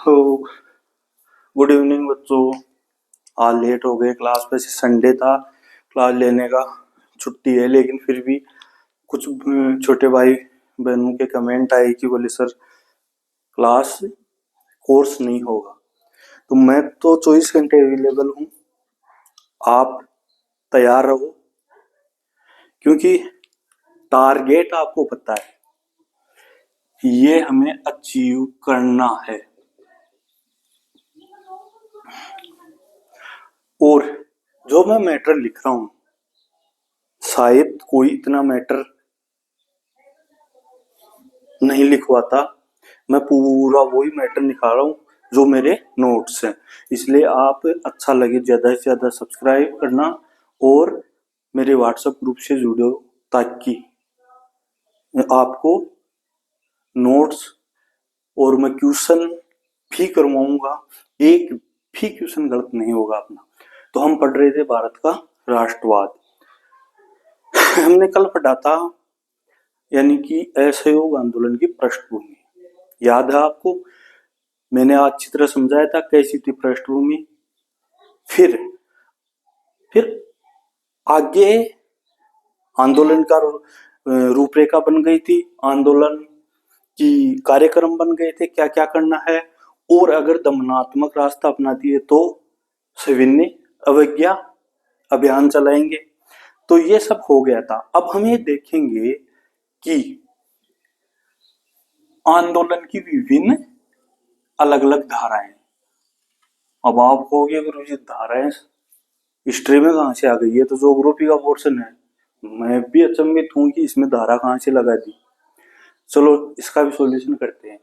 तो good evening बच्चों। आज लेट हो गए क्लास पे। संडे था, क्लास लेने का छुट्टी है, लेकिन फिर भी कुछ छोटे भाई बहनों के कमेंट आए कि बोले सर क्लास कोर्स नहीं होगा। तो मैं तो 24 घंटे अवेलेबल हूँ, आप तैयार रहो, क्योंकि टारगेट आपको पता है, ये हमें अचीव करना है। और जो मैं मैटर लिख रहा हूं, शायद कोई इतना मैटर नहीं लिखवाता। मैं पूरा वही मैटर निकाल रहा हूं जो मेरे नोट्स हैं। इसलिए आप अच्छा लगे ज्यादा से ज्यादा सब्सक्राइब करना और मेरे व्हाट्सएप ग्रुप से जुड़ो, ताकि आपको नोट्स और मैं क्वेश्चन भी करवाऊंगा, एक भी क्वेश्चन गलत नहीं होगा अपना। तो हम पढ़ रहे थे भारत का राष्ट्रवाद। हमने कल पढ़ा था, यानी कि असहयोग आंदोलन की पृष्ठभूमि याद है आपको। मैंने आज चित्र समझाया था कैसी थी पृष्ठभूमि। फिर आगे आंदोलन का रूपरेखा बन गई थी, आंदोलन की कार्यक्रम बन गए थे, क्या क्या करना है, और अगर दमनात्मक रास्ता अपनाती है तो सविनय अवज्ञा अभियान चलाएंगे। तो ये सब हो गया था। अब हम ये देखेंगे कि आंदोलन की विभिन्न अलग अलग धाराएं। अब आप कहोगे गुरु जी धाराएं हिस्ट्री में कहां से आ गई? ये तो ज्योग्राफी का पोर्शन है। मैं भी अचंभित हूं कि इसमें धारा कहां से लगा दी। चलो इसका भी सॉल्यूशन करते हैं।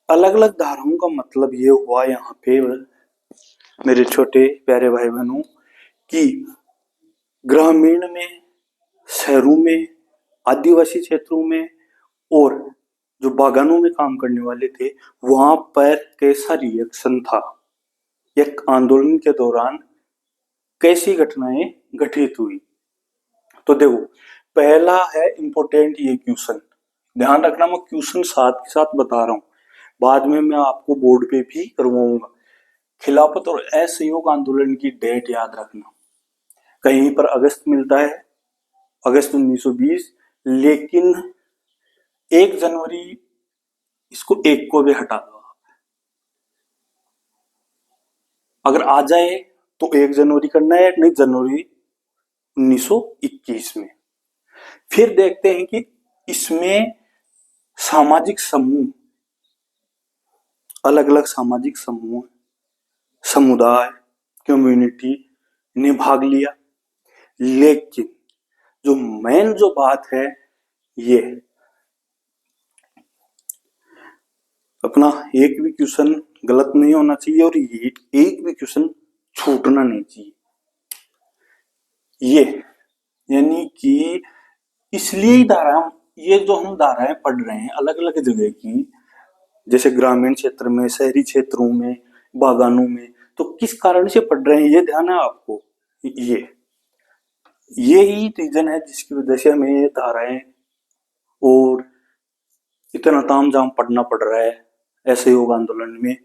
अलग अलग धाराओं का मतलब ये हुआ यहाँ पे मेरे छोटे प्यारे भाई बहनों कि ग्रामीण में, शहरों में, आदिवासी क्षेत्रों में और जो बागानों में काम करने वाले थे, वहां पर कैसा रिएक्शन था, एक आंदोलन के दौरान कैसी घटनाएं घटित हुई। तो देखो, पहला है इंपॉर्टेंट ये क्वेश्चन। ध्यान रखना, मैं क्वेश्चन साथ के साथ बता रहा हूं, बाद में मैं आपको बोर्ड पे भी करवाऊंगा। खिलाफत और असहयोग आंदोलन की डेट याद रखना। कहीं पर अगस्त मिलता है, अगस्त 1920, लेकिन 1 जनवरी, इसको एक को भी हटा दो। अगर आ जाए तो 1 जनवरी करना है, नहीं जनवरी 1921 में। फिर देखते हैं कि इसमें सामाजिक समूह, अलग अलग सामाजिक समूह, समुदाय, कम्युनिटी ने भाग लिया। लेकिन जो मेन जो बात है, ये अपना एक भी क्वेश्चन गलत नहीं होना चाहिए और ये एक भी क्वेश्चन छूटना नहीं चाहिए। ये यानी कि इसलिए धारा, ये जो हम धाराएं पढ़ रहे हैं अलग अलग जगह की, जैसे ग्रामीण क्षेत्र में, शहरी क्षेत्रों में, बागानों में, तो किस कारण से पढ़ रहे हैं ये ध्यान है आपको। ये ही रीजन है जिसकी वजह से हमें ये धाराएं और इतना तामझाम पढ़ना पड़ रहा है असहयोग आंदोलन में।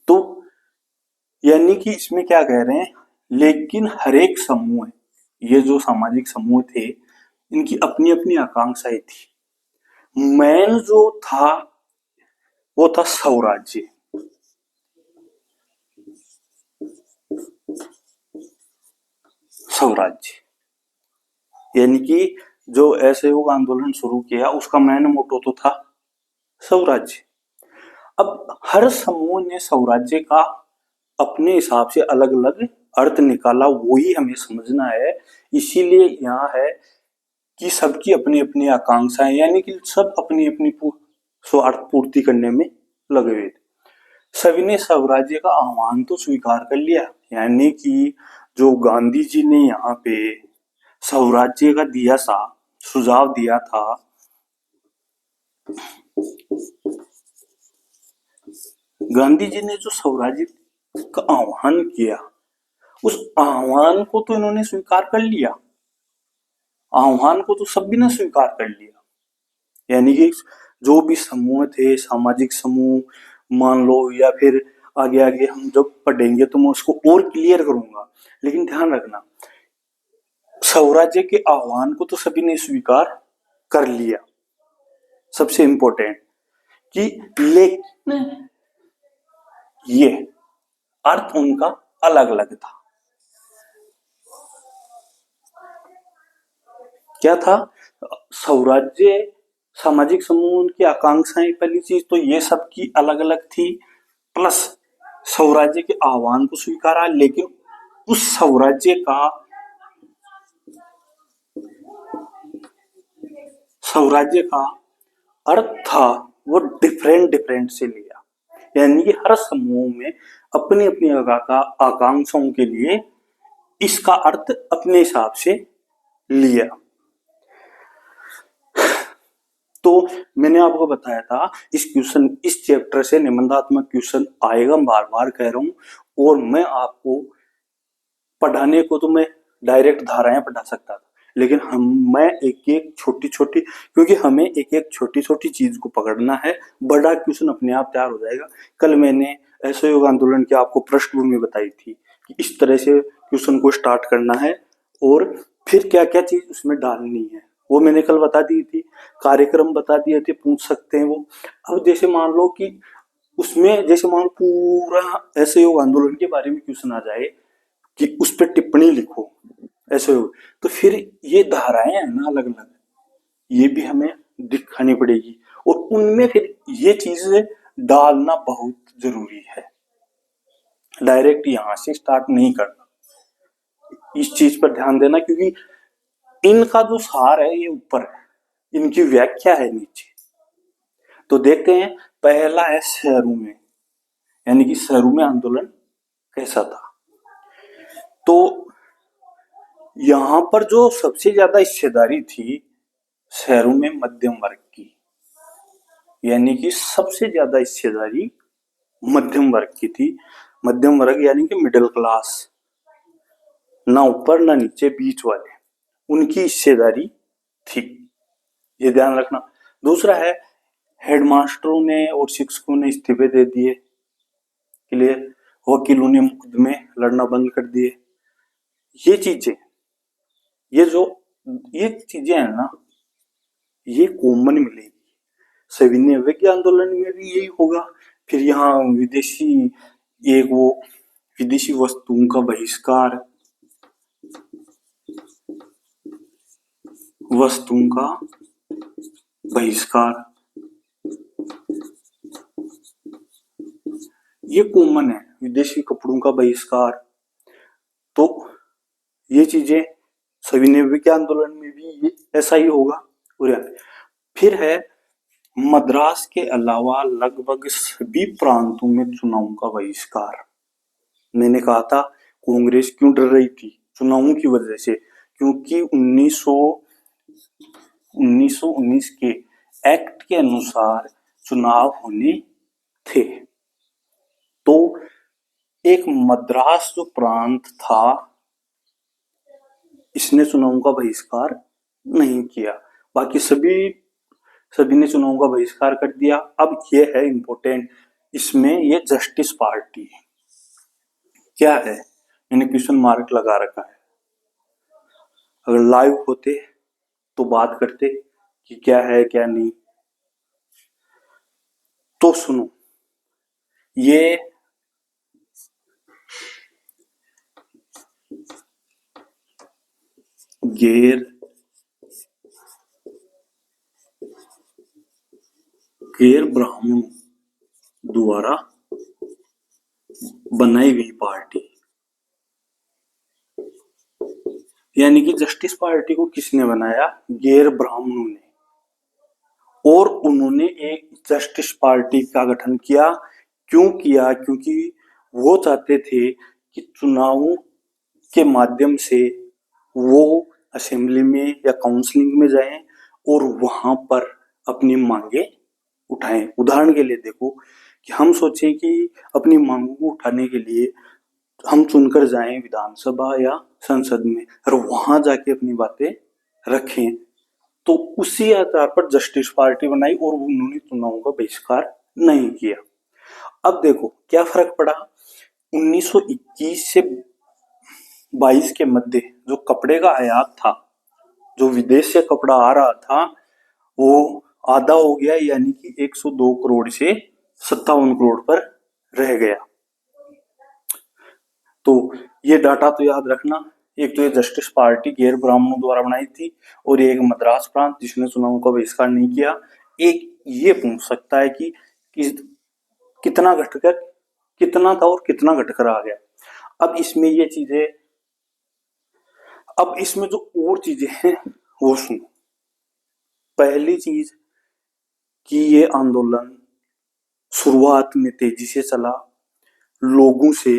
तो यानी कि इसमें क्या कह रहे हैं, लेकिन हर एक समूह है, ये जो सामाजिक समूह थे, इनकी अपनी अपनी आकांक्षाएं थी। मेन जो था वो था स्वराज्य। स्वराज्य यानी कि जो असहयोग आंदोलन शुरू किया उसका मेन मोटो तो था स्वराज्य। अब हर समूह ने स्वराज्य का अपने हिसाब से अलग अलग अर्थ निकाला, वही हमें समझना है। इसीलिए यहाँ है कि सबकी अपनी अपनी आकांक्षाएं, यानी कि सब अपनी अपनी स्वार्थ पूर्ति करने में लगे हुए थे। सभी ने स्वराज्य का आह्वान तो स्वीकार कर लिया, यानी कि जो गांधी जी ने यहाँ पे स्वराज्य का दिया सा सुझाव दिया था, गांधी जी ने जो स्वराज्य का आह्वान किया, उस आह्वान को तो इन्होंने स्वीकार कर लिया। आह्वान को तो सभी ने स्वीकार कर लिया, यानी कि जो भी समूह थे, सामाजिक समूह, मान लो, या फिर आगे आगे हम जब पढ़ेंगे तो मैं उसको और क्लियर करूंगा। लेकिन ध्यान रखना, स्वराज्य के आह्वान को तो सभी ने स्वीकार कर लिया, सबसे इंपॉर्टेंट कि, लेकिन ये अर्थ उनका अलग अलग था। क्या था? स्वराज्य, सामाजिक समूह, उनकी आकांक्षाएं, पहली चीज तो ये सब की अलग अलग थी, प्लस स्वराज्य के आह्वान को स्वीकारा, लेकिन उस स्वराज्य का अर्थ था वो डिफरेंट डिफरेंट से लिया। यानी कि हर समूह में अपनी अपनी आकांक्षाओं के लिए इसका अर्थ अपने हिसाब से लिया। तो मैंने आपको बताया था इस चैप्टर से निबंधात्मक क्वेश्चन आएगा, बार बार कह रहा हूं। और मैं आपको पढ़ाने को तो मैं डायरेक्ट धाराएं पढ़ा सकता था, लेकिन मैं एक एक छोटी छोटी, क्योंकि हमें एक एक छोटी छोटी चीज को पकड़ना है, बड़ा क्वेश्चन अपने आप तैयार हो जाएगा। कल मैंने असहयोग आंदोलन की आपको पृष्ठभूमि बताई थी कि इस तरह से क्वेश्चन को स्टार्ट करना है और फिर क्या क्या चीज उसमें डालनी है, वो मैंने कल बता दी थी। कार्यक्रम बता दिए थे, पूछ सकते हैं वो। अब जैसे मान लो कि उसमें, जैसे मान लो पूरा असहयोग आंदोलन के बारे में क्वेश्चन आ जाए कि उस पर टिप्पणी लिखो, ऐसे हो, तो फिर ये धाराएं हैं ना अलग अलग, ये भी हमें दिखानी पड़ेगी, और उनमें फिर ये चीजें डालना बहुत जरूरी है। डायरेक्ट यहां से स्टार्ट नहीं करना, इस चीज पर ध्यान देना, क्योंकि इनका जो सार है ये ऊपर है, इनकी व्याख्या है नीचे। तो देखते हैं, पहला है शहरों में, यानी कि शहरों में आंदोलन कैसा था। तो यहां पर जो सबसे ज्यादा हिस्सेदारी थी शहरों में मध्यम वर्ग की, यानी कि सबसे ज्यादा हिस्सेदारी मध्यम वर्ग की थी। मध्यम वर्ग यानी कि मिडिल क्लास, ना ऊपर ना नीचे, बीच वाले, उनकी हिस्सेदारी थी, ये ध्यान रखना। दूसरा है, हेडमास्टरों ने और शिक्षकों ने इस्तीफे दे दिए, क्लियर, वकीलों ने मुकदमे लड़ना बंद कर दिए। ये चीजें, ये चीजें है ना, ये कॉमन मिलेगी सभी ने। विज्ञान आंदोलन में भी यही होगा। फिर यहाँ विदेशी वस्तुओं का बहिष्कार, ये कॉमन है, विदेशी कपड़ों का बहिष्कार। तो ये चीजें सभी ने, विज्ञान आंदोलन में भी ऐसा ही होगा। फिर है, मद्रास के अलावा लगभग सभी प्रांतों में चुनावों का बहिष्कार। मैंने कहा था कांग्रेस क्यों डर रही थी, चुनावों की वजह से, क्योंकि 1919 के एक्ट के अनुसार चुनाव होने थे। तो एक मद्रास जो प्रांत था, इसने चुनावों का बहिष्कार नहीं किया, बाकी सभी ने चुनावों का बहिष्कार कर दिया। अब ये है इंपॉर्टेंट, इसमें ये जस्टिस पार्टी क्या है, मैंने क्वेश्चन मार्क लगा रखा है। अगर लाइव होते तो बात करते कि क्या है क्या नहीं। तो सुनो, ये गैर ब्राह्मणों द्वारा बनाई गई पार्टी, यानी कि जस्टिस पार्टी को किसने बनाया, गैर ब्राह्मणों ने। और उन्होंने एक जस्टिस पार्टी का गठन किया। क्यों किया? क्योंकि वो चाहते थे कि चुनावों के माध्यम से वो असेंबली में या काउंसलिंग में जाएं और वहां पर अपनी मांगे उठाएं। उदाहरण के लिए देखो कि हम सोचें कि अपनी मांगों को उठाने के लिए हम चुनकर जाएं विधानसभा या संसद में और वहां जाके अपनी बातें रखें, तो उसी आधार पर जस्टिस पार्टी बनाई और उन्होंने चुनावों का बहिष्कार नहीं किया। अब देखो क्या फर्क पड़ा। 1921 से 22 के मध्य जो कपड़े का आयात था, जो विदेश से कपड़ा आ रहा था, वो आधा हो गया, यानी कि 102 करोड़ से 57 करोड़ पर रह गया। तो ये डाटा तो याद रखना। एक तो ये जस्टिस पार्टी गैर ब्राह्मणों द्वारा बनाई थी, और एक मद्रास प्रांत जिसने चुनाव का बहिष्कार नहीं किया। एक ये पूछ सकता है कि कितना घटकर कितना था और कितना घटकर आ गया। अब इसमें ये चीजें, अब इसमें जो और चीजें हैं वो सुनो। पहली चीज कि ये आंदोलन शुरुआत में तेजी से चला, लोगों से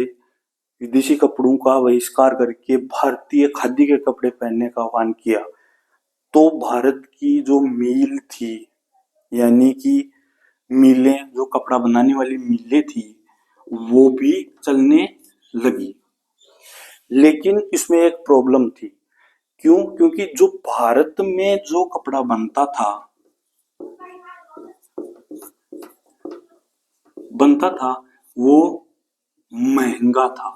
विदेशी कपड़ों का बहिष्कार करके भारतीय खादी के कपड़े पहनने का आह्वान किया। तो भारत की जो मील थी, यानी कि मिलें, जो कपड़ा बनाने वाली मिलें थी, वो भी चलने लगी। लेकिन इसमें एक प्रॉब्लम थी। क्यों? क्योंकि जो भारत में जो कपड़ा बनता था वो महंगा था।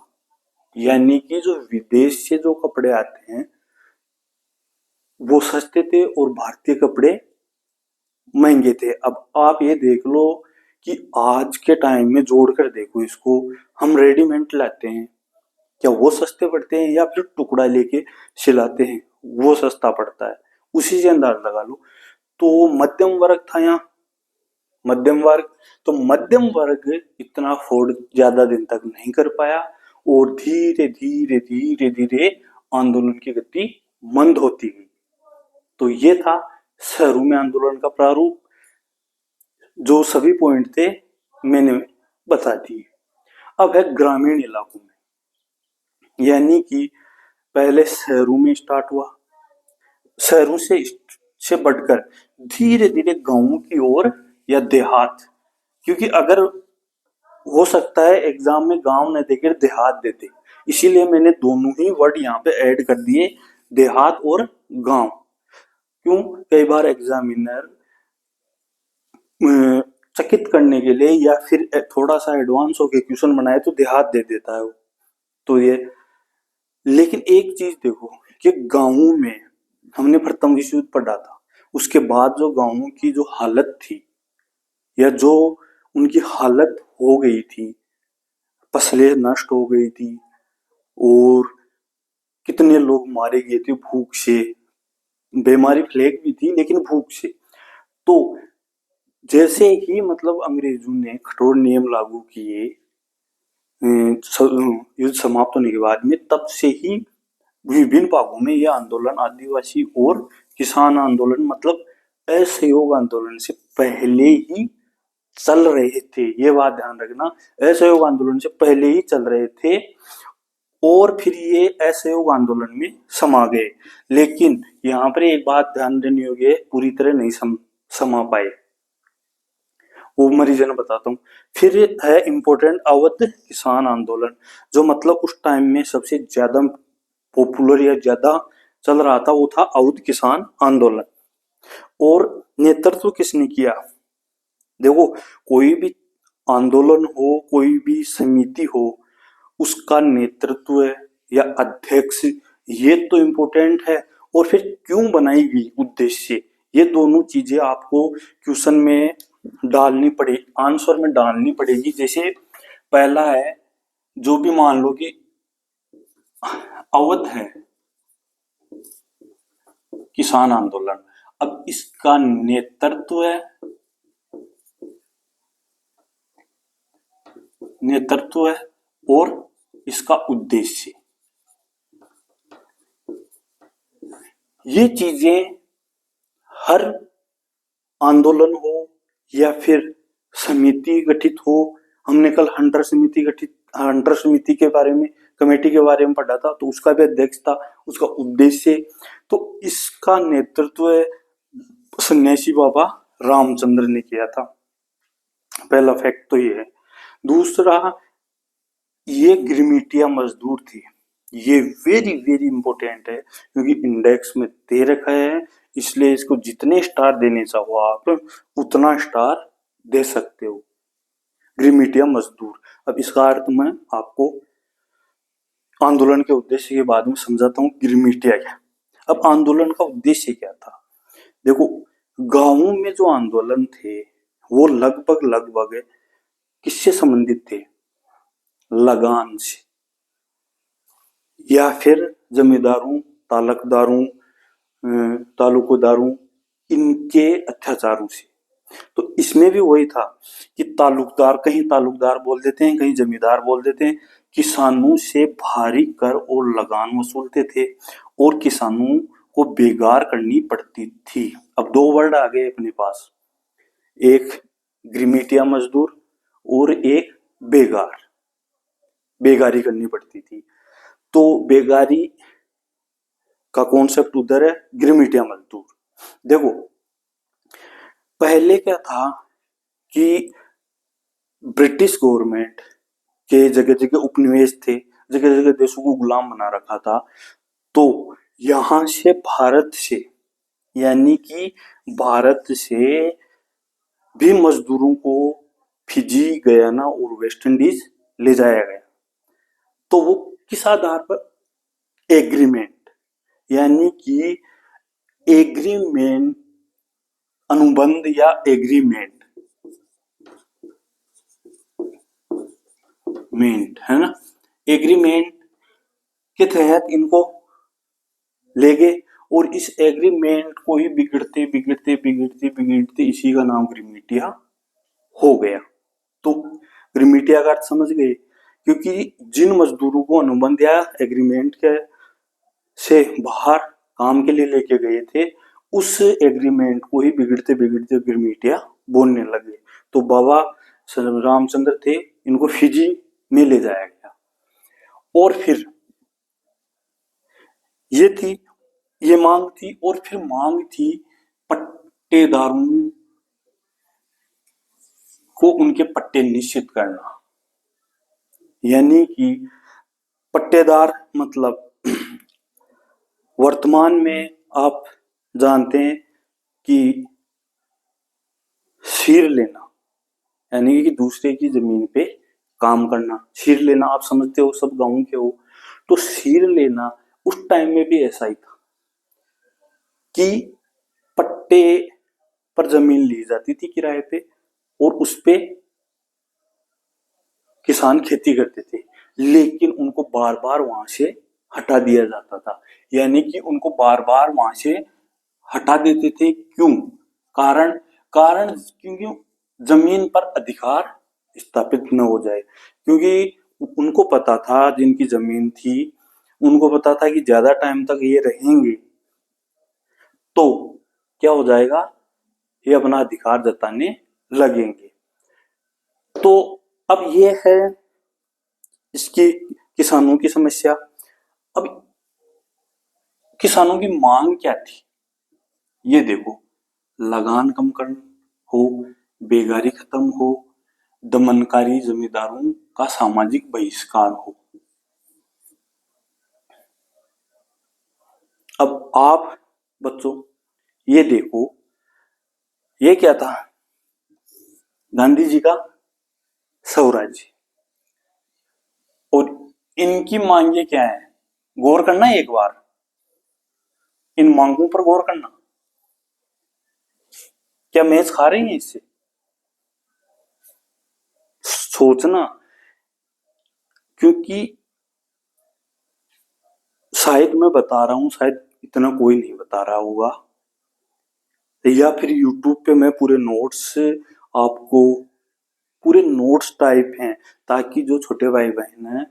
यानी कि जो विदेश से जो कपड़े आते हैं वो सस्ते थे और भारतीय कपड़े महंगे थे। अब आप ये देख लो कि आज के टाइम में जोड़कर देखो इसको, हम रेडीमेड लाते हैं, क्या वो सस्ते पड़ते हैं, या फिर टुकड़ा लेके सिलाते हैं वो सस्ता पड़ता है? उसी से अंदाज लगा लो। तो मध्यम वर्ग था यहाँ, मध्यम वर्ग, तो मध्यम वर्ग इतना अफोर्ड ज्यादा दिन तक नहीं कर पाया, और धीरे धीरे धीरे धीरे आंदोलन की गति मंद होती गई। तो ये था शहरों में आंदोलन का प्रारूप। जो सभी पॉइंट थे मैंने बता दिए। अब है ग्रामीण इलाकों में, यानी कि पहले शहरों में स्टार्ट हुआ, शहरों से बढ़कर धीरे धीरे गांवों की ओर या देहात। क्योंकि अगर हो सकता है एग्जाम में गांव न देकर देहात देते, इसीलिए मैंने दोनों ही वर्ड यहाँ पे ऐड कर दिए, देहात और गांव। क्यों? कई बार एग्जामिनर चकित करने के लिए या फिर थोड़ा सा एडवांस होके क्वेश्चन बनाए तो देहात दे देता है वो। तो ये, लेकिन एक चीज देखो कि गांवों में हमने प्रथम विश्व युद्ध पढ़ा था, उसके बाद जो गांवों की जो हालत थी, या जो उनकी हालत हो गई थी, फसलें नष्ट हो गई थी, और कितने लोग मारे गए थे भूख से, बीमारी फ्लैग भी थी लेकिन भूख से। तो जैसे ही मतलब अंग्रेजों ने कठोर नियम लागू किए युद्ध समाप्त होने के बाद में, तब से ही विभिन्न भागों में यह आंदोलन आदिवासी और किसान आंदोलन, मतलब असहयोग आंदोलन से पहले ही चल रहे थे। ये बात ध्यान रखना, असहयोग आंदोलन से पहले ही चल रहे थे, और फिर ये असहयोग आंदोलन में समा गए। लेकिन यहाँ पर एक बात ध्यान देनी होगी, पूरी तरह नहीं समा पाए, वो मरीजन बताता हूँ। फिर है इम्पोर्टेंट अवध किसान आंदोलन, जो मतलब उस टाइम में सबसे ज्यादा पॉपुलर या ज्यादा चल रहा था, वो था अवध किसान आंदोलन। और नेतृत्व किसने किया? देखो, कोई भी आंदोलन हो, कोई भी समिति हो, उसका नेतृत्व या अध्यक्ष, ये तो इम्पोर्टेंट है। और फिर क्यों बनाई गई, उद्देश्य, ये दोनों चीजें आपको क्वेश्चन में डालनी पड़े, आंसर में डालनी पड़ेगी। जैसे पहला है, जो भी मान लो कि अवध है किसान आंदोलन, अब इसका नेतृत्व है और इसका उद्देश्य, ये चीजें हर आंदोलन हो या फिर समिति गठित हो, हमने कल हंटर समिति के बारे में, कमेटी के बारे में पढ़ा था, तो उसका भी अध्यक्ष था, उसका उद्देश्य। तो इसका नेतृत्व सन्यासी बाबा रामचंद्र ने किया था। पहला फैक्ट तो ये है। दूसरा, ये गिरमिटिया मजदूर थी। ये वेरी वेरी इंपॉर्टेंट है, क्योंकि इंडेक्स में दे रखा है, इसलिए इसको जितने स्टार देने चाहो आप उतना स्टार दे सकते हो। गिरमिटिया मजदूर। अब इसका अर्थ मैं आपको आंदोलन के उद्देश्य के बाद में समझाता हूँ गिरमिटिया क्या। अब आंदोलन का उद्देश्य क्या था? देखो, गांवों में जो आंदोलन थे वो लगभग लगभग किससे संबंधित थे? लगान से, या फिर जमींदारों, तालुकदारों, तालुकदारों, इनके अत्याचारों से। तो इसमें भी वही था कि तालुकदार, कहीं तालुकदार बोल देते हैं, कहीं जमींदार बोल देते हैं, किसानों से भारी कर और लगान वसूलते थे और किसानों को बेगार करनी पड़ती थी। अब दो वर्ड आ गए अपने पास, एक गिरमिटिया मजदूर और एक बेगार। बेगारी करनी पड़ती थी, तो बेगारी का कॉन्सेप्ट उधर है, गिरमिटिया मजदूर। देखो, पहले क्या था कि ब्रिटिश गवर्नमेंट के जगह जगह उपनिवेश थे, जगह जगह देशों को गुलाम बना रखा था। तो यहां से भारत से, यानी कि भारत से भी मजदूरों को फिजी, गयाना और वेस्ट इंडीज ले जाया गया। तो वो किस आधार पर? एग्रीमेंट, यानी कि एग्रीमेंट, अनुबंध या एग्रीमेंट है ना। एग्रीमेंट के तहत इनको ले गए और इस एग्रीमेंट को ही बिगड़ते बिगड़ते बिगड़ते बिगड़ते इसी का नाम गिरमिटिया हो गया। तो गिरमिटिया का अर्थ समझ गए, क्योंकि जिन मजदूरों को अनुबंध या एग्रीमेंट के से बाहर काम के लिए लेके गए थे, उस एग्रीमेंट को ही बिगड़ते बिगड़ते गिरमिटिया बोलने लगे। तो बाबा रामचंद्र थे, इनको फिजी में ले जाया गया। और फिर ये मांग थी, और फिर मांग थी पट्टेदारों को उनके पट्टे निश्चित करना। यानी कि पट्टेदार मतलब वर्तमान में आप जानते हैं कि सीर लेना, यानी कि दूसरे की जमीन पे काम करना। सीर लेना आप समझते हो, सब गांव के हो। तो सीर लेना उस टाइम में भी ऐसा ही था कि पट्टे पर जमीन ली जाती थी किराए पे, और उस पे किसान खेती करते थे, लेकिन उनको बार बार वहां से हटा दिया जाता था। यानी कि उनको बार बार वहां से हटा देते थे। क्यों? कारण क्योंकि जमीन पर अधिकार स्थापित न हो जाए। क्योंकि उनको पता था, जिनकी जमीन थी, उनको पता था कि ज्यादा टाइम तक ये रहेंगे तो क्या हो जाएगा, ये अपना अधिकार जताने लगेंगे। तो अब ये है इसकी किसानों की समस्या। अब किसानों की मांग क्या थी, ये देखो, लगान कम करना हो, बेगारी खत्म हो, दमनकारी जमींदारों का सामाजिक बहिष्कार हो। अब आप बच्चों ये देखो, ये क्या था? गांधी जी का स्वराज्य। और इनकी मांगे क्या है? गौर करना एक बार, इन मांगों पर गौर करना। क्या मैच खा रही है इससे? सोचना, क्योंकि शायद मैं बता रहा हूं, शायद इतना कोई नहीं बता रहा होगा, या फिर यूट्यूब पे मैं पूरे नोट्स आपको, पूरे नोट्स टाइप हैं, ताकि जो छोटे भाई बहन हैं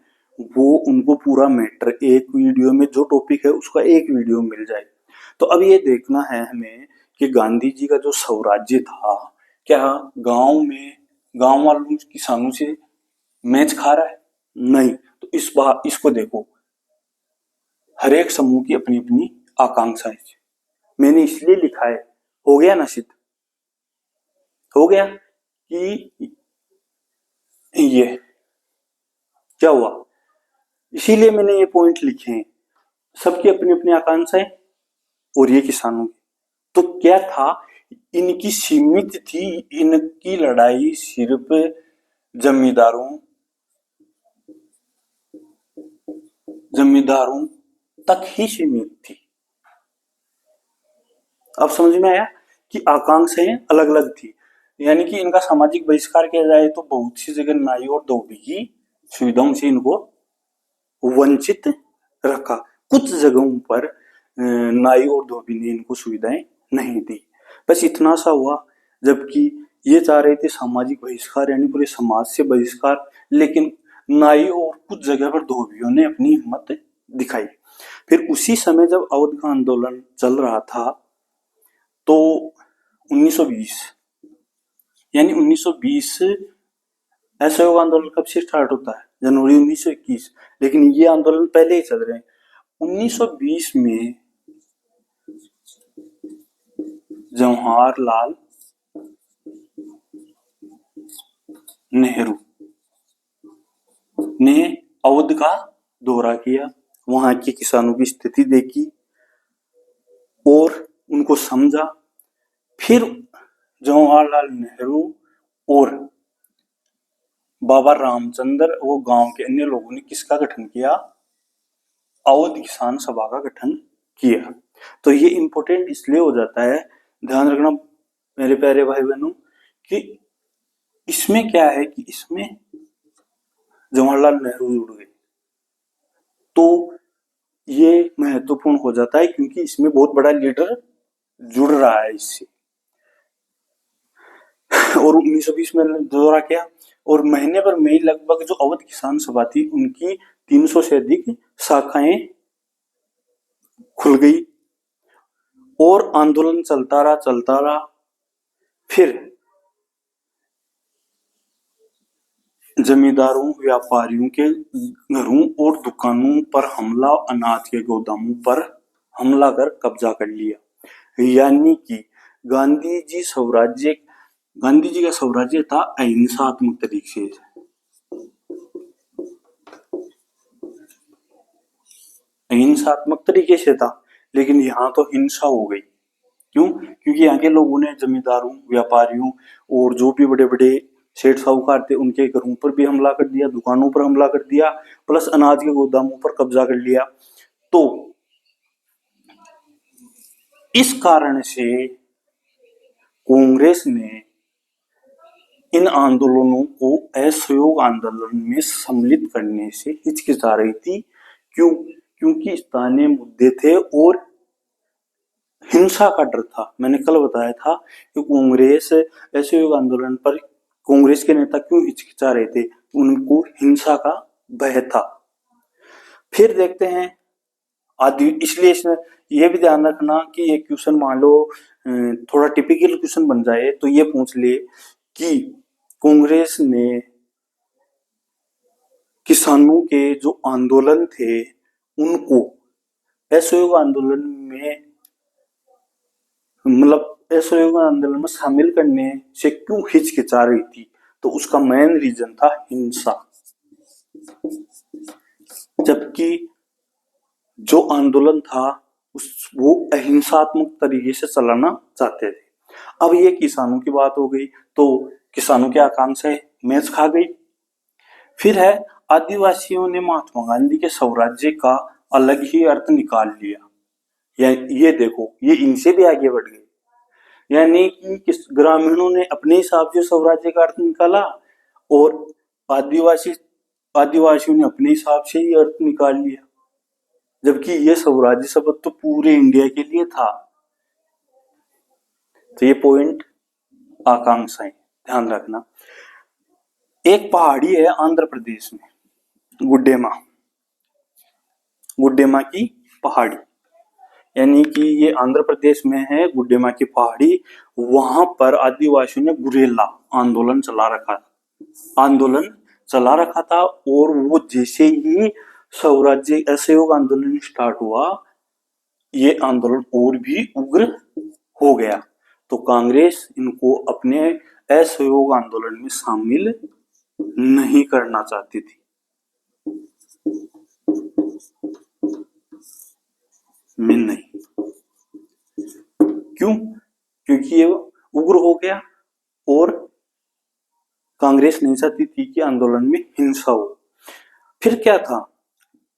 वो उनको पूरा मैटर एक वीडियो में, जो टॉपिक है उसका एक वीडियो मिल जाए। तो अब ये देखना है हमें कि गांधी जी का जो स्वराज्य था, क्या गांव में गांव वालों किसानों से मैच खा रहा है? नहीं। तो इस बार इसको देखो, हर एक समूह की अपनी अपनी आकांक्षाएं। मैंने इसलिए लिखा है, हो गया ना सिद्ध, हो गया कि ये क्या हुआ, इसीलिए मैंने ये पॉइंट लिखे हैं। सबकी अपनी अपनी आकांक्षाएं और ये किसानों की। तो क्या था, इनकी सीमित थी, इनकी लड़ाई सिर्फ जमींदारों तक ही सीमित थी। अब समझ में आया कि आकांक्षाएं अलग अलग थी, यानी कि इनका सामाजिक बहिष्कार किया जाए तो बहुत सी जगह नाई और धोबी की सुविधाओं से इनको वंचित रखा। कुछ जगहों पर नाई और धोबी ने इनको सुविधाएं नहीं दी। बस इतना सा हुआ, जबकि ये चाह रहे थे सामाजिक बहिष्कार यानी पूरे समाज से बहिष्कार, लेकिन नाई और कुछ जगह पर धोबियों ने अपनी हिम्मत दिखाई। फिर उसी समय जब अवध का आंदोलन चल रहा था तो 1920 यानी 1920 असहयोग आंदोलन कब से स्टार्ट होता है? जनवरी 1921, लेकिन ये आंदोलन पहले ही चल रहे हैं। 1920 में जवाहरलाल नेहरू ने अवध का दौरा किया, वहां के किसानों की स्थिति देखी और उनको समझा। फिर जवाहरलाल नेहरू और बाबा रामचंद्र वो गांव के अन्य लोगों ने किसका गठन किया? अवध किसान सभा का गठन किया। तो ये इंपॉर्टेंट इसलिए हो जाता है, ध्यान रखना मेरे प्यारे भाई बहनों, कि इसमें क्या है कि इसमें जवाहरलाल नेहरू जुड़ गए, तो ये महत्वपूर्ण हो जाता है क्योंकि इसमें बहुत बड़ा लीडर जुड़ रहा है इससे। और 1920 में दौरा किया और महीने भर में लगभग जो अवध किसान सभा थी उनकी 300 से अधिक शाखाएं खुल गई और आंदोलन चलता रहा। फिर जमींदारों व्यापारियों के घरों और दुकानों पर हमला, अनाज के गोदामों पर हमला कर कब्जा कर लिया। यानी कि गांधी जी का स्वराज्य था अहिंसात्मक तरीके से। अहिंसात्मक तरीके से था, लेकिन यहाँ तो हिंसा हो गई। क्यों? क्योंकि यहाँ के लोगों ने जमींदारों, व्यापारियों और जो भी बड़े बड़े सेठ साहूकार थे उनके घरों पर भी हमला कर दिया, दुकानों पर हमला कर दिया, प्लस अनाज के गोदामों पर कब्जा कर लिया। तो इस कारण से कांग्रेस ने इन आंदोलनों को असहयोग आंदोलन में सम्मिलित करने से हिचकिचा रही थी। क्यों? क्योंकि स्थानीय मुद्दे थे और हिंसा का डर था। मैंने कल बताया था कि कांग्रेस असहयोग आंदोलन पर कांग्रेस के नेता क्यों हिचकिचा रहे थे, उनको हिंसा का भय था। फिर देखते हैं आदि, इसलिए इसमें यह भी ध्यान रखना कि एक क्वेश्चन मान लो थोड़ा टिपिकल क्वेश्चन बन जाए तो ये पूछ ले कि कांग्रेस ने किसानों के जो आंदोलन थे उनको असहयोग आंदोलन में असहयोग आंदोलन में शामिल करने से क्यों हिचकिचा रही थी? तो उसका मेन रीजन था हिंसा। जबकि जो आंदोलन था वो अहिंसात्मक तरीके से चलाना चाहते थे। अब ये किसानों की बात हो गई तो किसानों की आकांक्षाएं मैच खा गई। फिर है आदिवासियों ने महात्मा गांधी के स्वराज्य का अलग ही अर्थ निकाल लिया। ये देखो, ये इनसे भी आगे बढ़ गए, यानी कि ग्रामीणों ने अपने हिसाब से स्वराज्य का अर्थ निकाला और आदिवासियों ने अपने हिसाब से ही अर्थ निकाल लिया, जबकि ये स्वराज्य शब्द तो पूरे इंडिया के लिए था। तो ये पॉइंट आकांक्षाएं ध्यान रखना। एक पहाड़ी है आंध्र प्रदेश में, गुड्डेमा की पहाड़ी, यानी कि ये आंध्र प्रदेश में है गुड्डेमा की पहाड़ी। वहां पर आदिवासियों ने गुरेला आंदोलन चला रखा था और वो जैसे ही स्वराज्य असहयोग आंदोलन स्टार्ट हुआ, ये आंदोलन और भी उग्र हो गया। तो कांग्रेस इनको अपने असहयोग आंदोलन में शामिल नहीं करना चाहती थी। मैं नहीं, क्यों? क्योंकि ये उग्र हो गया और कांग्रेस नहीं चाहती थी कि आंदोलन में हिंसा हो। फिर क्या था,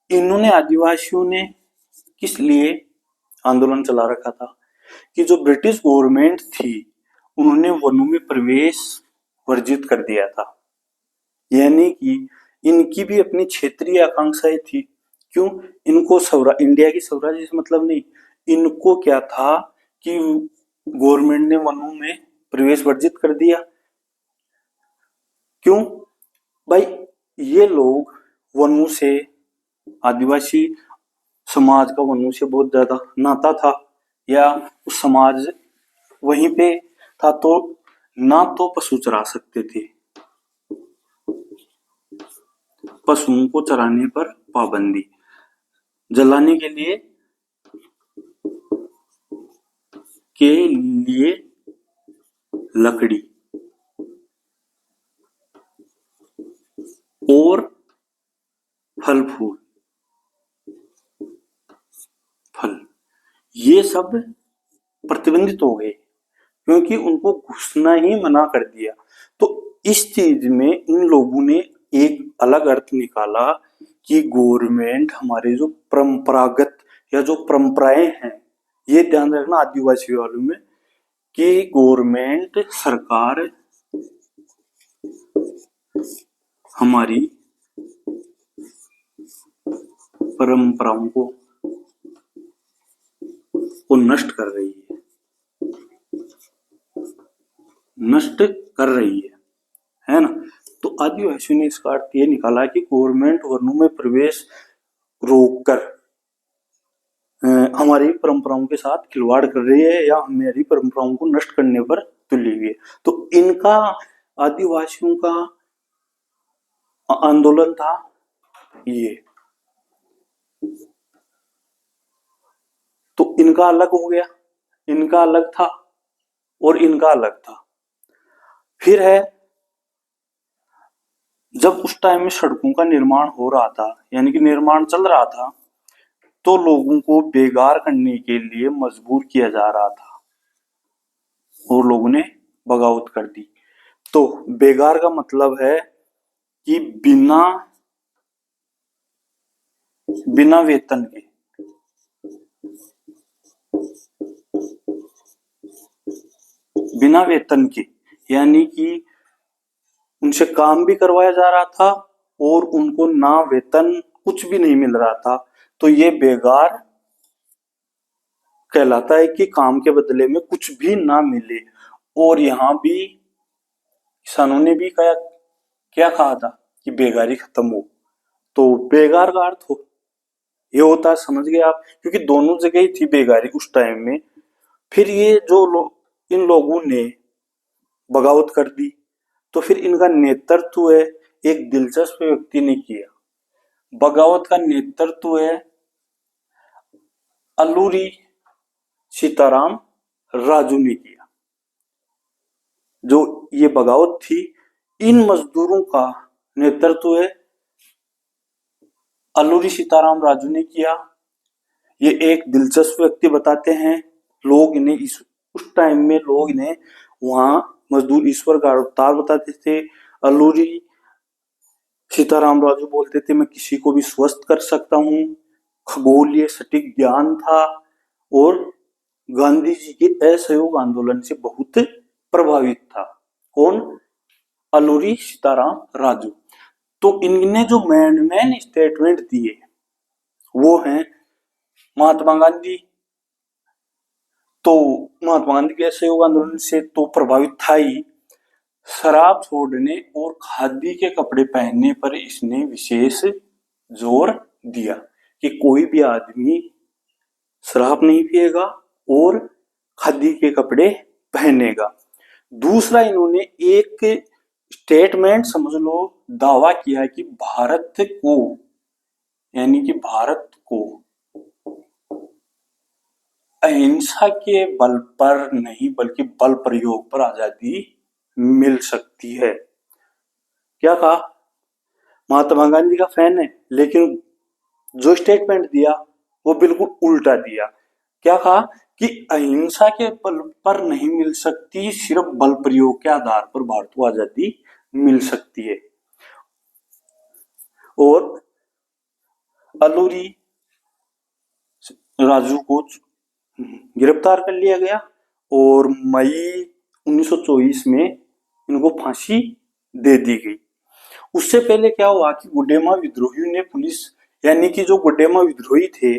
इन्होंने आदिवासियों ने किस लिए आंदोलन चला रखा था कि जो ब्रिटिश गवर्नमेंट थी उन्होंने वनों में प्रवेश वर्जित कर दिया था, यानी कि इनकी भी अपनी क्षेत्रीय आकांक्षाएं थी। क्यों? इनको इंडिया की स्वराज्य से मतलब नहीं, इनको क्या था कि गवर्नमेंट ने वनों में प्रवेश वर्जित कर दिया। क्यों भाई? ये लोग वनों से, आदिवासी समाज का वनों से बहुत ज्यादा नाता था, या समाज वहीं पे था, तो ना तो पशु चरा सकते थे, पशुओं को चराने पर पाबंदी, जलाने के लिए लकड़ी और फल ये सब प्रतिबंधित हो गए, क्योंकि उनको घुसना ही मना कर दिया। तो इस चीज में इन लोगों ने एक अलग अर्थ निकाला कि गवर्नमेंट हमारे जो परंपरागत या जो परंपराएं हैं, ये ध्यान रखना आदिवासी वालों में, कि गवर्नमेंट सरकार हमारी परंपराओं को नष्ट कर रही है ना। तो आदिवासियों ने इसका अर्थ ये निकाला कि गवर्नमेंट वनों में प्रवेश रोककर हमारी परंपराओं के साथ खिलवाड़ कर रही है या हमारी परंपराओं को नष्ट करने पर तुली हुई है। तो इनका, आदिवासियों का आंदोलन था ये, तो इनका अलग हो गया, इनका अलग था और इनका अलग था। फिर है, जब उस टाइम में सड़कों का निर्माण हो रहा था, यानी कि निर्माण चल रहा था, तो लोगों को बेगार करने के लिए मजबूर किया जा रहा था और लोगों ने बगावत कर दी। तो बेगार का मतलब है कि बिना वेतन के, यानी कि उनसे काम भी करवाया जा रहा था और उनको ना वेतन कुछ भी नहीं मिल रहा था, तो ये बेगार कहलाता है कि काम के बदले में कुछ भी ना मिले। और यहाँ भी किसानों ने भी क्या कहा था कि बेगारी खत्म हो, तो बेगार का अर्थ ये होता है, समझ गए आप, क्योंकि दोनों जगह ही थी बेगारी उस टाइम में। फिर ये जो इन लोगों ने बगावत कर दी, तो फिर इनका नेतृत्व है एक दिलचस्प व्यक्ति ने किया। बगावत का नेतृत्व है अल्लूरी सीताराम राजू ने किया। जो ये बगावत थी, इन मजदूरों का नेतृत्व है अल्लूरी सीताराम राजू ने किया। ये एक दिलचस्प व्यक्ति बताते हैं लोग इन्हें, उस टाइम में लोग इन्हें वहां मजदूर ईश्वर का अवतार बताते थे। अल्लूरी सीताराम राजू बोलते थे मैं किसी को भी स्वस्थ कर सकता हूँ, खगोलीय सटीक ज्ञान था और गांधी जी के असहयोग आंदोलन से बहुत प्रभावित था। कौन? अल्लूरी सीताराम राजू। तो इनने जो मैन स्टेटमेंट दिए वो हैं महात्मा गांधी। तो महात्मा गांधी के असहयोग आंदोलन से तो प्रभावित था ही, शराब छोड़ने और खादी के कपड़े पहनने पर इसने विशेष जोर दिया कि कोई भी आदमी शराब नहीं पिएगा और खादी के कपड़े पहनेगा। दूसरा, इन्होंने एक स्टेटमेंट समझ लो, दावा किया कि भारत को, यानी कि भारत को अहिंसा के बल पर नहीं बल्कि बल प्रयोग पर आजादी मिल सकती है। क्या कहा? महात्मा गांधी का फैन है, लेकिन जो स्टेटमेंट दिया वो बिल्कुल उल्टा दिया। क्या कहा कि अहिंसा के बल पर नहीं मिल सकती, सिर्फ बल प्रयोग के आधार पर भारत को आजादी मिल सकती है। और अलूरी राजू को गिरफ्तार कर लिया गया और मई 1924 में इनको फांसी दे दी गई। उससे पहले क्या हुआ कि गुडेमा विद्रोहियों ने पुलिस, यानी कि जो गुडेमा विद्रोही थे,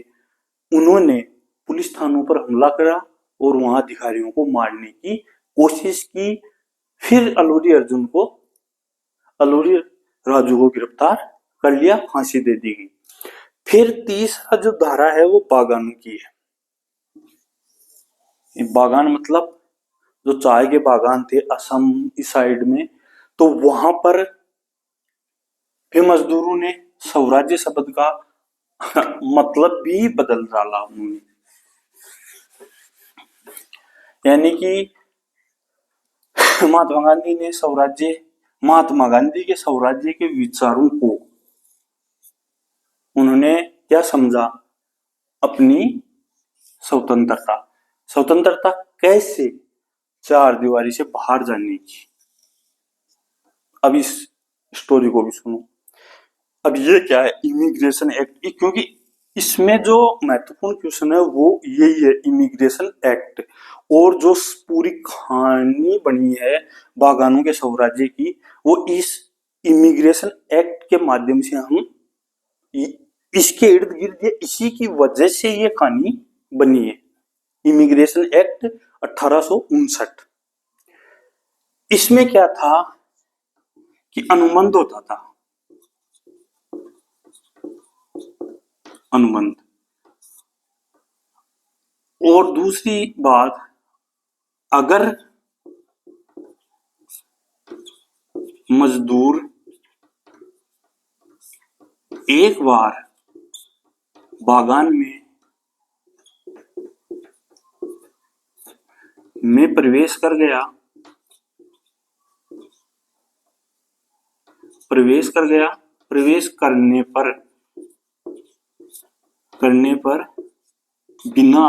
उन्होंने पुलिस थानों पर हमला करा और वहां अधिकारियों को मारने की कोशिश की। फिर अलूरी राजू को गिरफ्तार कर लिया, फांसी दे दी गई। फिर तीसरा जो धारा है वो बागानों की है। बागान मतलब जो चाय के बागान थे असम इस साइड में, तो वहां पर फिर मजदूरों ने स्वराज्य शब्द का मतलब भी बदल डाला उन्होंने, यानी कि महात्मा गांधी के स्वराज्य के विचारों को उन्होंने क्या समझा, अपनी स्वतंत्रता। स्वतंत्रता कैसे? चार दीवारी से बाहर जाने की। अब इस स्टोरी को भी सुनो। अब ये क्या है, इमिग्रेशन एक्ट, क्योंकि इसमें जो महत्वपूर्ण क्वेश्चन है वो यही है, इमिग्रेशन एक्ट। और जो पूरी कहानी बनी है बागानों के स्वराज्य की, वो इस इमिग्रेशन एक्ट के माध्यम से हम इसके इर्द गिर्द, इसी की वजह से ये कहानी बनी है। Immigration act 1859। इसमें क्या था कि अनुबंध होता था, अनुबंध। और दूसरी बात, अगर मजदूर एक बार बागान में प्रवेश कर गया, प्रवेश करने पर बिना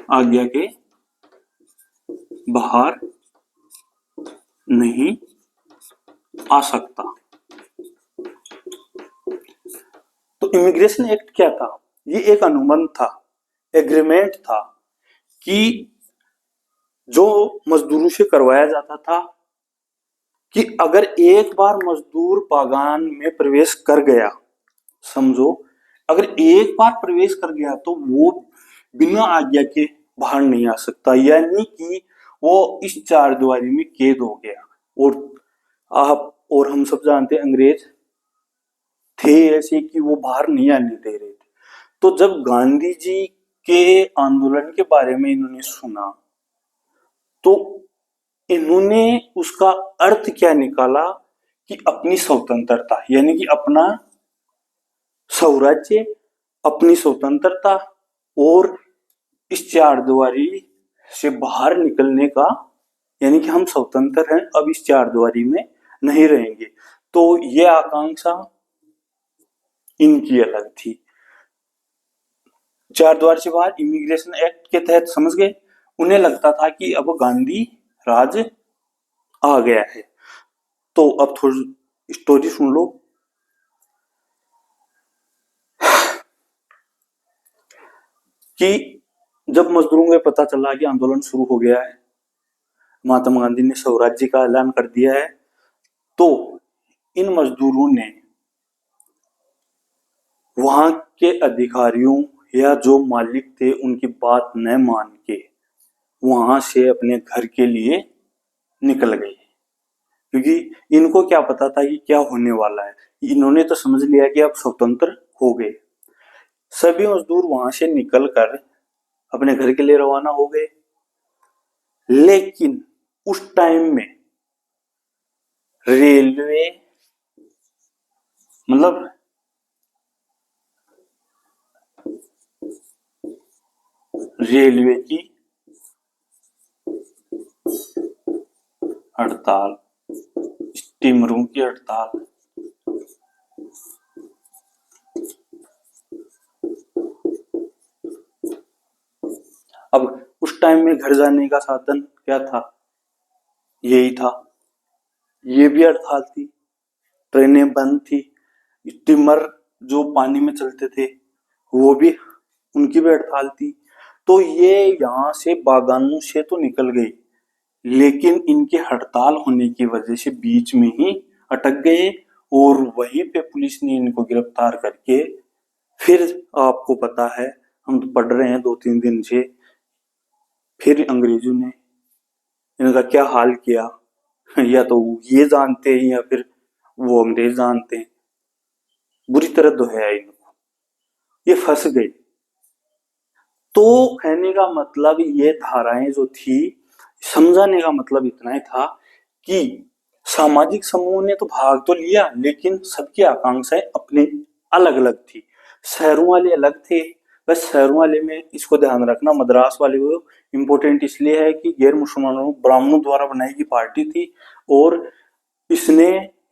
आज्ञा के बाहर नहीं आ सकता। तो इमिग्रेशन एक्ट क्या था? ये एक अनुबंध था, एग्रीमेंट था कि जो मजदूरों से करवाया जाता था कि अगर एक बार मजदूर बागान में प्रवेश कर गया, समझो, अगर एक बार प्रवेश कर गया तो वो बिना आज्ञा के बाहर नहीं आ सकता, यानी कि वो इस चार दीवारी में कैद हो गया। और हम सब जानते हैं अंग्रेज थे ऐसे कि वो बाहर नहीं आने दे रहे थे। तो जब गांधी जी के आंदोलन के बारे में इन्होंने सुना तो इन्होंने उसका अर्थ क्या निकाला कि अपनी स्वतंत्रता, यानी कि अपना स्वराज्य, अपनी स्वतंत्रता और इस चार दीवारी से बाहर निकलने का, यानी कि हम स्वतंत्र हैं, अब इस चार दीवारी में नहीं रहेंगे। तो ये आकांक्षा इनकी अलग थी। चार द्वार से बाहर इमिग्रेशन एक्ट के तहत, समझ गए, उन्हें लगता था कि अब गांधी राज आ गया है। तो अब थोड़ी स्टोरी सुन लो कि जब मजदूरों को पता चला कि आंदोलन शुरू हो गया है, महात्मा गांधी ने स्वराज्य का ऐलान कर दिया है, तो इन मजदूरों ने वहां के अधिकारियों या जो मालिक थे उनकी बात न मान के वहां से अपने घर के लिए निकल गए, क्योंकि इनको क्या पता था कि क्या होने वाला है। इन्होंने तो समझ लिया कि अब स्वतंत्र हो गए। सभी मजदूर वहां से निकलकर अपने घर के लिए रवाना हो गए। लेकिन उस टाइम में रेलवे, मतलब रेलवे की हड़ताल, स्टीमरों की हड़ताल, अब उस टाइम में घर जाने का साधन क्या था? यही था। ये भी हड़ताल थी, ट्रेनें बंद थी, स्टीमर जो पानी में चलते थे वो भी, उनकी भी हड़ताल थी। तो ये यहाँ से बागानों से तो निकल गई, लेकिन इनकी हड़ताल होने की वजह से बीच में ही अटक गए और वहीं पे पुलिस ने इनको गिरफ्तार करके, फिर आपको पता है, हम तो पढ़ रहे हैं 2-3 दिन से, फिर अंग्रेजों ने इनका क्या हाल किया या तो ये जानते हैं या फिर वो अंग्रेज जानते हैं। बुरी तरह दोहराया इनको, ये फंस गए। तो कहने का मतलब ये धाराएं जो थी, समझाने का मतलब इतना ही था कि सामाजिक समूह ने तो भाग तो लिया, लेकिन सबकी आकांक्षाएं अपनी अलग अलग थी। शहरों वाले अलग थे, बस शहरों वाले में इसको ध्यान रखना, मद्रास वाले को इम्पोर्टेंट इसलिए है कि गैर मुसलमानों ब्राह्मणों द्वारा बनाई गई पार्टी थी और इसने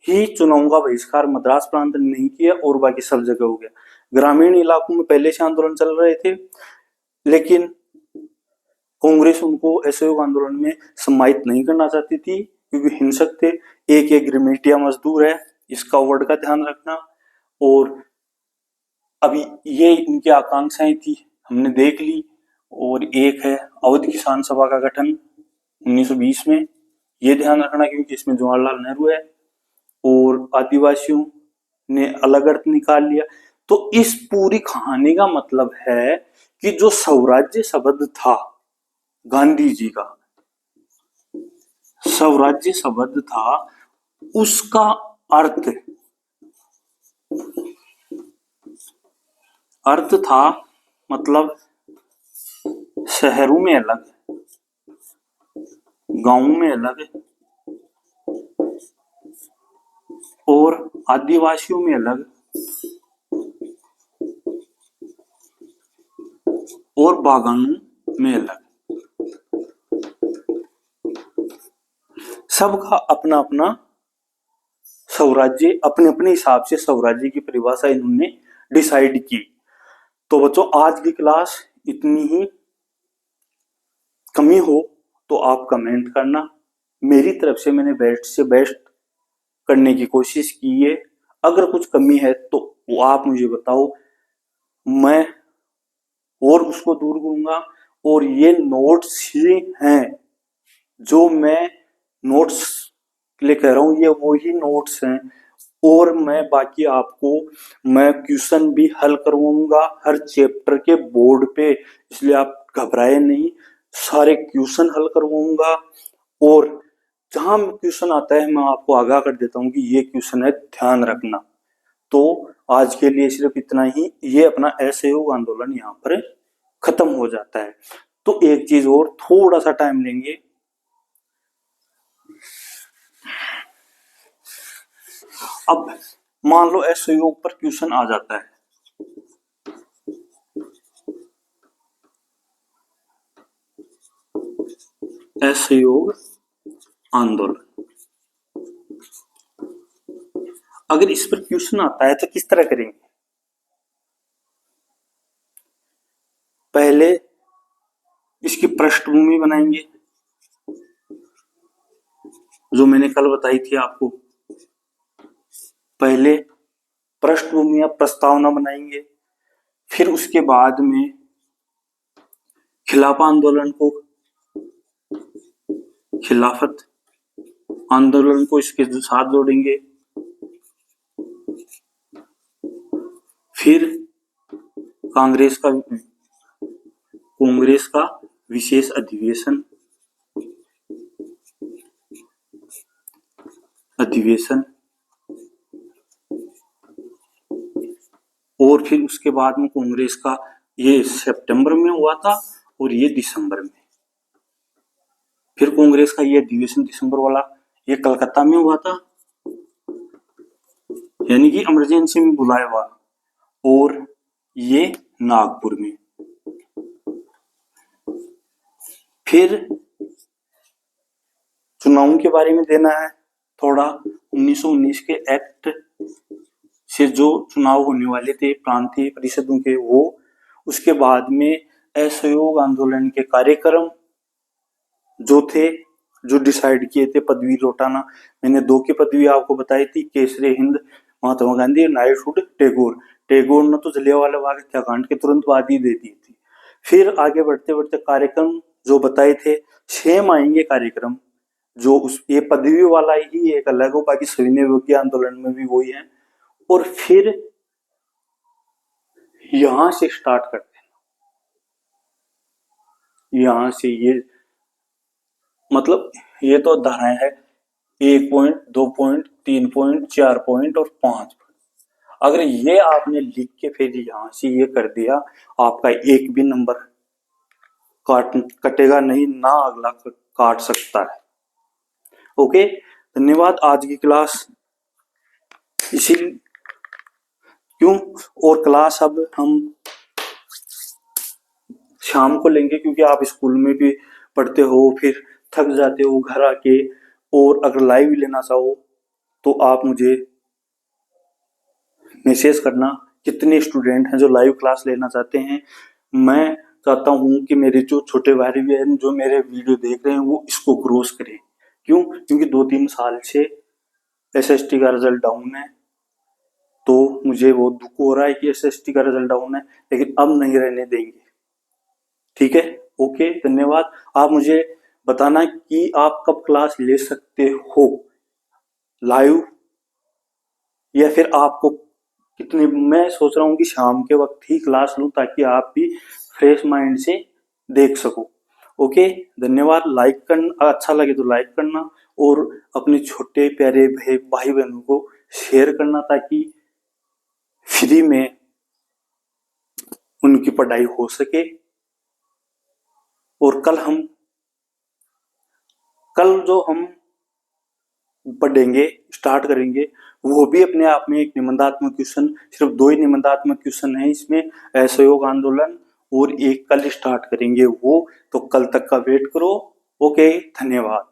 ही चुनावों का बहिष्कार मद्रास प्रांत ने नहीं किया और बाकी सब जगह हो गया। ग्रामीण इलाकों में पहले से आंदोलन चल रहे थे, लेकिन कांग्रेस उनको असहयोग आंदोलन में सम्मानित नहीं करना चाहती थी क्योंकि हिंसक थे। एक गिरमिटिया मजदूर है, इसका वर्ड का ध्यान रखना। और अभी ये इनकी आकांक्षाएं थी, हमने देख ली। और एक है अवध किसान सभा का गठन 1920 में, ये ध्यान रखना क्योंकि इसमें जवाहरलाल नेहरू है और आदिवासियों ने अलग अर्थ निकाल लिया। तो इस पूरी कहानी का मतलब है कि जो स्वराज्य शब्द था गांधी जी का, स्वराज्य शब्द था, उसका अर्थ था मतलब शहरों में अलग, गांवों में अलग और आदिवासियों में अलग और बागानों में अलग। सबका अपना अपना स्वराज्य, अपने अपने हिसाब से स्वराज्य की परिभाषा इन्होंने डिसाइड की। तो बच्चों, आज की क्लास इतनी ही। कमी हो तो आप कमेंट करना। मेरी तरफ से मैंने बेस्ट से बेस्ट करने की कोशिश की है। अगर कुछ कमी है तो वो आप मुझे बताओ, मैं और उसको दूर करूंगा। और ये नोट्स ही हैं जो मैं नोट्स के लिए कह रहा हूँ, ये वही नोट्स हैं। और मैं बाकी आपको मैं क्वेश्चन भी हल करवाऊंगा हर चैप्टर के बोर्ड पे, इसलिए आप घबराए नहीं, सारे क्वेश्चन हल करवाऊंगा। और जहां क्वेश्चन आता है मैं आपको आगाह कर देता हूं कि ये क्वेश्चन है, ध्यान रखना। तो आज के लिए सिर्फ इतना ही। ये अपना असहयोग आंदोलन यहाँ पर खत्म हो जाता है। तो एक चीज और, थोड़ा सा टाइम लेंगे। अब मान लो असहयोग पर क्वेश्चन आ जाता है, असहयोग आंदोलन, अगर इस पर क्वेश्चन आता है तो किस तरह करेंगे? पहले इसकी पृष्ठभूमि बनाएंगे जो मैंने कल बताई थी आपको। पहले पृष्ठभूमि या प्रस्तावना बनाएंगे, फिर उसके बाद में खिलाफत आंदोलन को, खिलाफत आंदोलन को इसके साथ जोड़ेंगे। फिर कांग्रेस का विशेष अधिवेशन और फिर उसके बाद में कांग्रेस का, ये सितंबर में हुआ था और ये दिसंबर में। फिर कांग्रेस का ये अधिवेशन दिसंबर वाला, ये कलकत्ता में हुआ था, यानी कि इमरजेंसी में बुलाया हुआ, और ये नागपुर में। फिर चुनावों के बारे में देना है थोड़ा, 1919 के एक्ट से जो चुनाव होने वाले थे प्रांतीय परिषदों के, वो। उसके बाद में असहयोग आंदोलन के कार्यक्रम जो थे, जो डिसाइड किए थे, पदवी लौटाना। मैंने 2 की पदवी आपको बताई थी, केसरी हिंद महात्मा गांधी, नाइटहुड टैगोर। टैगोर ने तो जलियांवाला बाग हत्याकांड के तुरंत बाद ही दे दी थी। फिर आगे बढ़ते बढ़ते कार्यक्रम जो बताए थे सेम आएंगे कार्यक्रम, जो उस ये पदवी वाला ही एक अलग हो, बाकी सविनय अवज्ञा आंदोलन में भी वही है। और फिर यहां से स्टार्ट करते हैं, यहां से ये मतलब ये तो धाराएं है 1 पॉइंट, 2 पॉइंट, 3 पॉइंट, 4 पॉइंट और 5 पॉइंट। अगर ये आपने लिख के फिर यहां से ये कर दिया, आपका एक भी नंबर कटेगा नहीं, ना अगला काट सकता है। ओके, धन्यवाद। आज की क्लास इसी क्यों, और क्लास अब हम शाम को लेंगे, क्योंकि आप स्कूल में भी पढ़ते हो, फिर थक जाते हो घर आके, और अगर लाइव लेना चाहो तो आप मुझे मैसेज करना कितने स्टूडेंट हैं जो लाइव क्लास लेना चाहते हैं। मैं चाहता हूं कि मेरे जो छोटे भाई बहन जो मेरे वीडियो देख रहे हैं वो इसको क्रॉस करें। क्यों? क्योंकि 2-3 साल से एसएसटी का रिजल्ट डाउन है, तो मुझे बहुत दुख हो रहा है कि एसएसटी का रिजल्ट डाउन है, लेकिन अब नहीं रहने देंगे। ठीक है, ओके, धन्यवाद। आप मुझे बताना कि आप कब क्लास ले सकते हो लाइव, या फिर आपको कितने। मैं सोच रहा हूँ कि शाम के वक्त ही क्लास लूँ, ताकि आप भी फ्रेश माइंड से देख सको। ओके, धन्यवाद। लाइक करना, अच्छा लगे तो लाइक करना, और अपने छोटे प्यारे भाई बहनों को शेयर करना, ताकि फ्री में उनकी पढ़ाई हो सके। और कल जो हम पढ़ेंगे, स्टार्ट करेंगे, वो भी अपने आप में एक निबंधात्मक क्वेश्चन, सिर्फ 2 ही निबंधात्मक क्वेश्चन है इसमें, असहयोग आंदोलन और एक कल स्टार्ट करेंगे वो, तो कल तक का वेट करो। ओके, धन्यवाद।